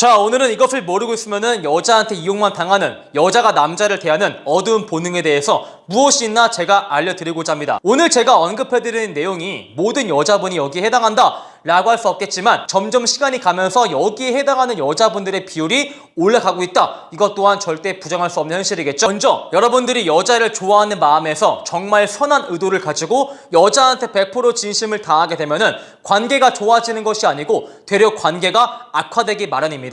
자, 오늘은 이것을 모르고 있으면은 여자한테 이용만 당하는, 여자가 남자를 대하는 어두운 본능에 대해서 무엇이 있나 제가 알려드리고자 합니다. 오늘 제가 언급해드리는 내용이 모든 여자분이 여기에 해당한다 라고 할 수 없겠지만 점점 시간이 가면서 여기에 해당하는 여자분들의 비율이 올라가고 있다, 이것 또한 절대 부정할 수 없는 현실이겠죠. 먼저 여러분들이 여자를 좋아하는 마음에서 정말 선한 의도를 가지고 여자한테 100% 진심을 다하게 되면은 관계가 좋아지는 것이 아니고 되려 관계가 악화되기 마련입니다.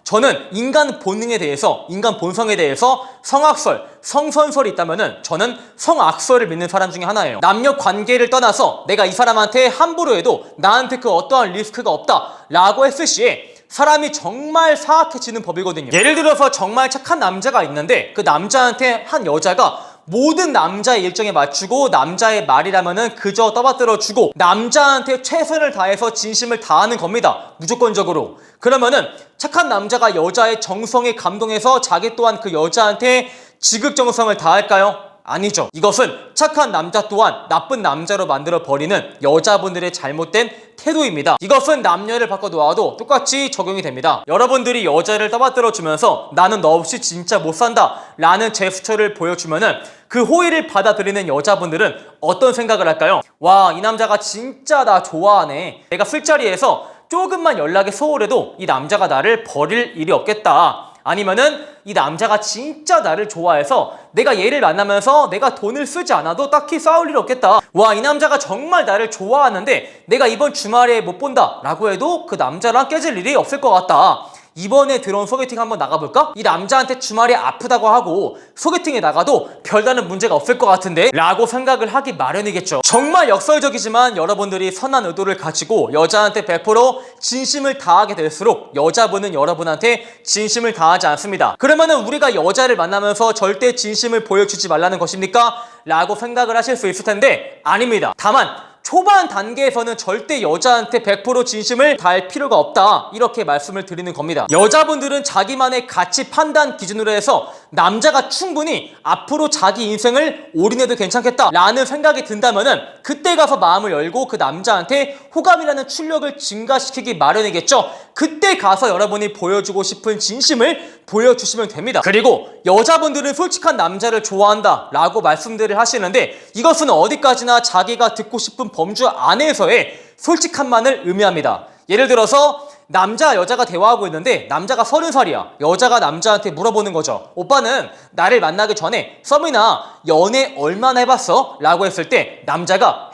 저는 인간 본능에 대해서, 인간 본성에 대해서 성악설, 성선설이 있다면은 저는 성악설을 믿는 사람 중에 하나예요. 남녀 관계를 떠나서 내가 이 사람한테 함부로 해도 나한테 그 어떠한 리스크가 없다 라고 했을 시에 사람이 정말 사악해지는 법이거든요. 예를 들어서 정말 착한 남자가 있는데 그 남자한테 한 여자가 모든 남자의 일정에 맞추고 남자의 말이라면은 그저 떠받들어주고 남자한테 최선을 다해서 진심을 다하는 겁니다. 무조건적으로. 그러면은 착한 남자가 여자의 정성에 감동해서 자기 또한 그 여자한테 지극정성을 다할까요? 아니죠. 이것은 착한 남자 또한 나쁜 남자로 만들어버리는 여자분들의 잘못된 태도입니다. 이것은 남녀를 바꿔 놓아도 똑같이 적용이 됩니다. 여러분들이 여자를 떠받들어주면서 나는 너 없이 진짜 못 산다 라는 제스처를 보여주면은 그 호의를 받아들이는 여자분들은 어떤 생각을 할까요? 와, 이 남자가 진짜 나 좋아하네. 내가 술자리에서 조금만 연락이 소홀해도 이 남자가 나를 버릴 일이 없겠다. 아니면은 이 남자가 진짜 나를 좋아해서 내가 얘를 만나면서 내가 돈을 쓰지 않아도 딱히 싸울 일 없겠다. 와, 이 남자가 정말 나를 좋아하는데 내가 이번 주말에 못 본다 라고 해도 그 남자랑 깨질 일이 없을 것 같다. 이번에 들어온 소개팅 한번 나가볼까? 이 남자한테 주말에 아프다고 하고 소개팅에 나가도 별다른 문제가 없을 것 같은데? 라고 생각을 하기 마련이겠죠. 정말 역설적이지만 여러분들이 선한 의도를 가지고 여자한테 100% 진심을 다하게 될수록 여자분은 여러분한테 진심을 다하지 않습니다. 그러면은 우리가 여자를 만나면서 절대 진심을 보여주지 말라는 것입니까? 라고 생각을 하실 수 있을 텐데 아닙니다. 다만 초반 단계에서는 절대 여자한테 100% 진심을 다할 필요가 없다, 이렇게 말씀을 드리는 겁니다. 여자분들은 자기만의 가치 판단 기준으로 해서 남자가 충분히 앞으로 자기 인생을 올인해도 괜찮겠다 라는 생각이 든다면은 그때 가서 마음을 열고 그 남자한테 호감이라는 출력을 증가시키기 마련이겠죠. 그때 가서 여러분이 보여주고 싶은 진심을 보여주시면 됩니다. 그리고 여자분들은 솔직한 남자를 좋아한다 라고 말씀들을 하시는데 이것은 어디까지나 자기가 듣고 싶은 범주 안에서의 솔직함만을 의미합니다. 예를 들어서 남자 여자가 대화하고 있는데 남자가 30살이야. 여자가 남자한테 물어보는 거죠. 오빠는 나를 만나기 전에 썸이나 연애 얼마나 해봤어? 라고 했을 때 남자가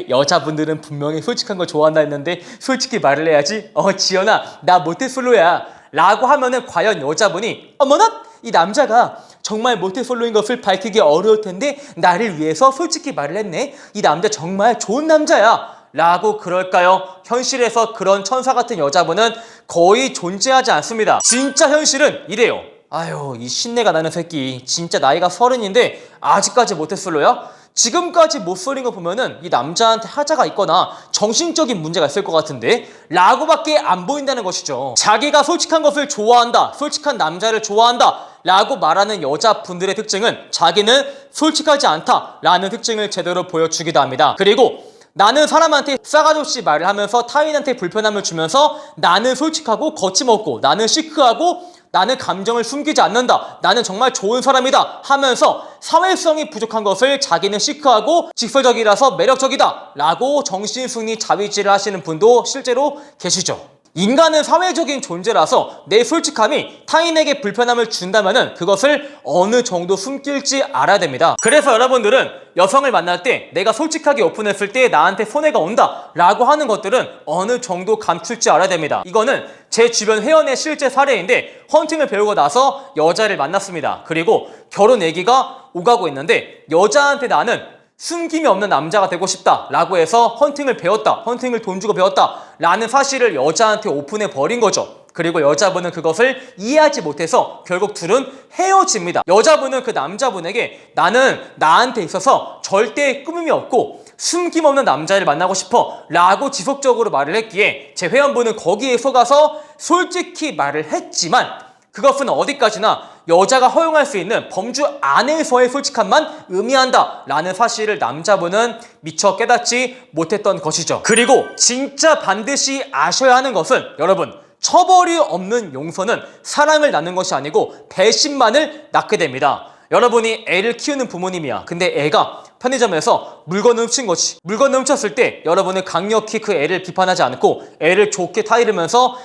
여자분들은 분명히 솔직한 걸 좋아한다 했는데 솔직히 말을 해야지. 지연아, 나 모태솔로야 라고 하면은 과연 여자분이 어머나? 이 남자가 정말 모태솔로인 것을 밝히기 어려울 텐데 나를 위해서 솔직히 말을 했네. 이 남자 정말 좋은 남자야 라고 그럴까요? 현실에서 그런 천사 같은 여자분은 거의 존재하지 않습니다. 진짜 현실은 이래요. 아유, 이 신내가 나는 새끼 진짜 나이가 30인데 아직까지 모태솔로야? 지금까지 못 소린 거 보면은 이 남자한테 하자가 있거나 정신적인 문제가 있을 것 같은데 라고밖에 안 보인다는 것이죠. 자기가 솔직한 것을 좋아한다, 솔직한 남자를 좋아한다 라고 말하는 여자분들의 특징은 자기는 솔직하지 않다 라는 특징을 제대로 보여주기도 합니다. 그리고 나는 사람한테 싸가지 없이 말을 하면서 타인한테 불편함을 주면서 나는 솔직하고 거침없고 나는 시크하고 나는 감정을 숨기지 않는다, 나는 정말 좋은 사람이다 하면서 사회성이 부족한 것을 자기는 시크하고 직설적이라서 매력적이다 라고 정신승리 자위질을 하시는 분도 실제로 계시죠. 인간은 사회적인 존재라서 내 솔직함이 타인에게 불편함을 준다면은 그것을 어느 정도 숨길지 알아야 됩니다. 그래서 여러분들은 여성을 만날 때 내가 솔직하게 오픈했을 때 나한테 손해가 온다 라고 하는 것들은 어느 정도 감출 줄 알아야 됩니다. 이거는 제 주변 회원의 실제 사례인데 헌팅을 배우고 나서 여자를 만났습니다. 그리고 결혼 얘기가 오가고 있는데 여자한테 나는 숨김이 없는 남자가 되고 싶다 라고 해서 헌팅을 배웠다, 헌팅을 돈 주고 배웠다 라는 사실을 여자한테 오픈해 버린 거죠. 그리고 여자분은 그것을 이해하지 못해서 결국 둘은 헤어집니다. 여자분은 그 남자분에게 나는 나한테 있어서 절대 꾸밈이 없고 숨김없는 남자를 만나고 싶어 라고 지속적으로 말을 했기에 제 회원분은 거기에 속아서 솔직히 말을 했지만 그것은 어디까지나 여자가 허용할 수 있는 범주 안에서의 솔직함만 의미한다 라는 사실을 남자분은 미처 깨닫지 못했던 것이죠. 그리고 진짜 반드시 아셔야 하는 것은 여러분, 처벌이 없는 용서는 사랑을 낳는 것이 아니고 배신만을 낳게 됩니다. 여러분이 애를 키우는 부모님이야. 근데 애가 편의점에서 물건을 훔친 거지. 물건을 훔쳤을 때 여러분은 강력히 그 애를 비판하지 않고 애를 좋게 타이르면서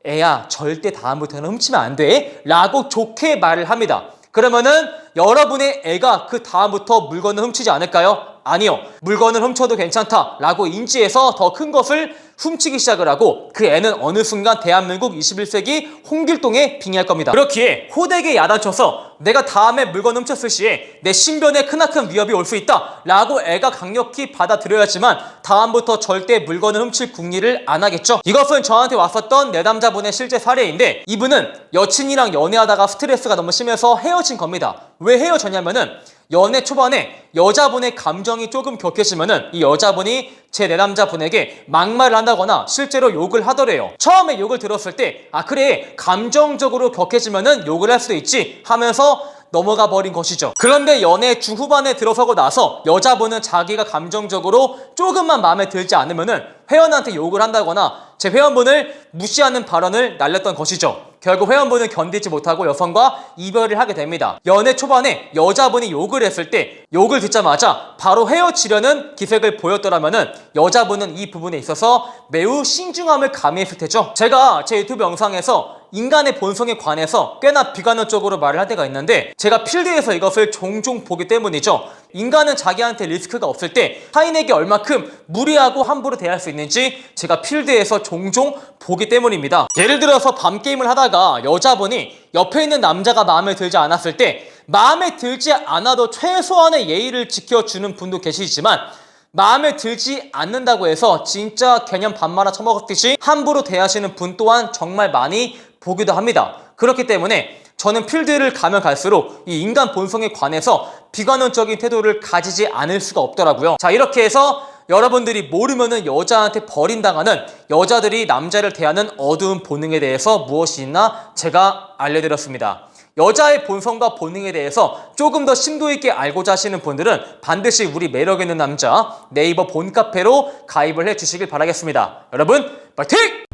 애야 절대 다음부터는 훔치면 안 돼 라고 좋게 말을 합니다. 그러면은 여러분의 애가 그 다음부터 물건을 훔치지 않을까요? 아니요. 물건을 훔쳐도 괜찮다 라고 인지해서 더 큰 것을 훔치기 시작을 하고 그 애는 어느 순간 대한민국 21세기 홍길동에 빙의할 겁니다. 그렇기에 호되게 야단쳐서 내가 다음에 물건 훔쳤을 시에 내 신변에 크나큰 위협이 올 수 있다 라고 애가 강력히 받아들여야지만 다음부터 절대 물건을 훔칠 궁리를 안 하겠죠. 이것은 저한테 왔었던 내담자분의 실제 사례인데 이분은 여친이랑 연애하다가 스트레스가 너무 심해서 헤어진 겁니다. 왜 헤어졌냐면은 연애 초반에 여자분의 감정이 조금 격해지면은 이 여자분이 제 내남자분에게 막말을 한다거나 실제로 욕을 하더래요. 처음에 욕을 들었을 때 아 그래 감정적으로 격해지면은 욕을 할 수도 있지 하면서 넘어가 버린 것이죠. 그런데 연애 중후반에 들어서고 나서 여자분은 자기가 감정적으로 조금만 마음에 들지 않으면은 회원한테 욕을 한다거나 제 회원분을 무시하는 발언을 날렸던 것이죠. 결국 회원분은 견디지 못하고 여성과 이별을 하게 됩니다. 연애 초반에 여자분이 욕을 했을 때 욕을 듣자마자 바로 헤어지려는 기색을 보였더라면은 여자분은 이 부분에 있어서 매우 신중함을 가미했을 테죠. 제가 제 유튜브 영상에서 인간의 본성에 관해서 꽤나 비관론적으로 말을 할 때가 있는데 제가 필드에서 이것을 종종 보기 때문이죠. 인간은 자기한테 리스크가 없을 때 타인에게 얼마큼 무리하고 함부로 대할 수 있는지 제가 필드에서 종종 보기 때문입니다. 예를 들어서 밤게임을 하다가 여자분이 옆에 있는 남자가 마음에 들지 않았을 때 마음에 들지 않아도 최소한의 예의를 지켜주는 분도 계시지만 마음에 들지 않는다고 해서 진짜 개념 밥 말아 처먹었듯이 함부로 대하시는 분 또한 정말 많이 보기도 합니다. 그렇기 때문에 저는 필드를 가면 갈수록 이 인간 본성에 관해서 비관론적인 태도를 가지지 않을 수가 없더라고요. 자, 이렇게 해서 여러분들이 모르면은 여자한테 버림당하는 여자들이 남자를 대하는 어두운 본능에 대해서 무엇이 있나 제가 알려드렸습니다. 여자의 본성과 본능에 대해서 조금 더 심도 있게 알고자 하시는 분들은 반드시 우리 매력있는 남자 네이버 본카페로 가입을 해주시길 바라겠습니다. 여러분 파이팅!